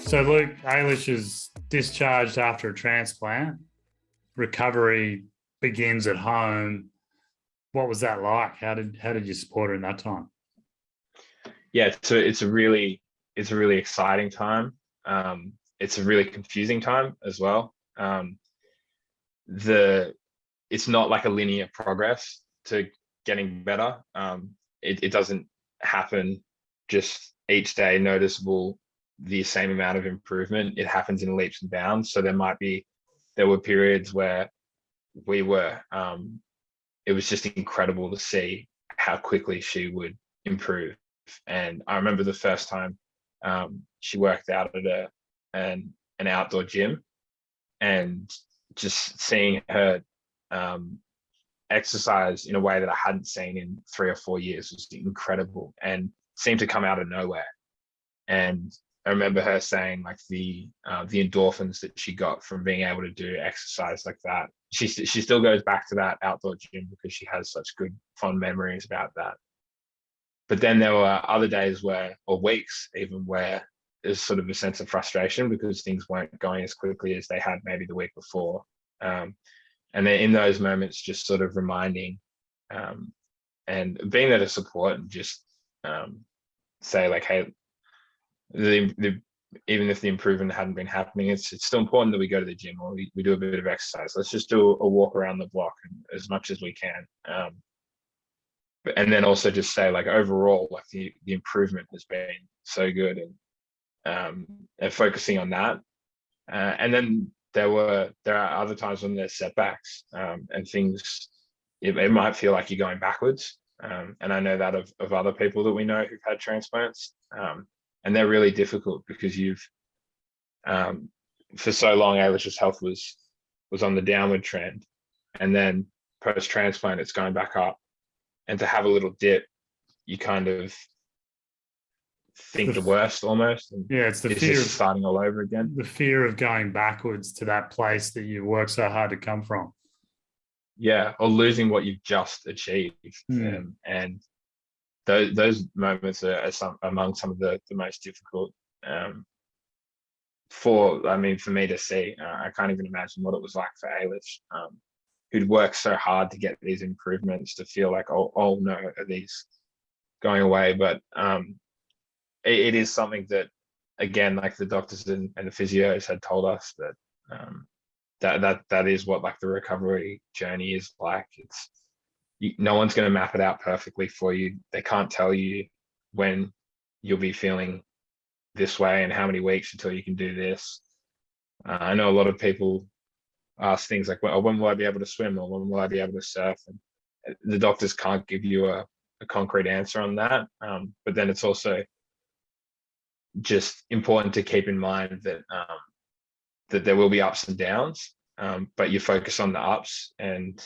So Luke, Ailish is discharged after a transplant. Recovery begins at home. What was that like? How did you support her in that time? Yeah, so it's a really exciting time. It's a really confusing time as well. The It's not like a linear progress to getting better. It doesn't happen just each day noticeable the same amount of improvement. It happens in leaps and bounds. So there were periods where we were it was just incredible to see how quickly she would improve. And I remember the first time she worked out at an outdoor gym, and just seeing her exercise in a way that I hadn't seen in 3 or 4 years was incredible and seemed to come out of nowhere. And I remember her saying like the endorphins that she got from being able to do exercise like that. She still goes back to that outdoor gym because she has such good fond memories about that. But then there were other days or weeks even, where there's sort of a sense of frustration because things weren't going as quickly as they had maybe the week before. And then in those moments, just sort of reminding and being there to support and just say like, hey, even if the improvement hadn't been happening, it's still important that we go to the gym or we do a bit of exercise. Let's just do a walk around the block as much as we can. And then also just say like overall, like the improvement has been so good, and focusing on that. And then there are other times when there's setbacks, and things, it might feel like you're going backwards. And I know that of other people that we know who've had transplants. And they're really difficult because for so long, Ailish's health was on the downward trend. And then post-transplant, it's going back up. And to have a little dip, you kind of think the worst almost. And Yeah, it's the it's fear just of starting all over again. the fear of going backwards to that place that you worked so hard to come from. Yeah, or losing what you've just achieved. Hmm. And those moments are among some of the most difficult for me to see. I can't even imagine what it was like for Ailish, who'd worked so hard to get these improvements, to feel like, oh no, are these going away? But it is something that, again, like the doctors and the physios had told us that is what like the recovery journey is like. No one's going to map it out perfectly for you. They can't tell you when you'll be feeling this way and how many weeks until you can do this. I know a lot of people ask things like, well, when will I be able to swim, or when will I be able to surf? And the doctors can't give you a concrete answer on that. But then it's also just important to keep in mind that there will be ups and downs, but you focus on the ups, and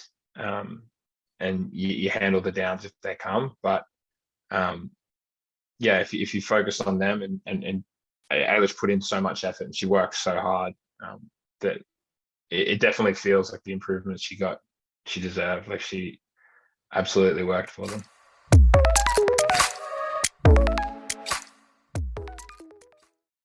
you handle the downs if they come. But yeah, if you focus on them, and Ailish put in so much effort and she worked so hard, that it definitely feels like the improvements she got, she deserved. Like she absolutely worked for them.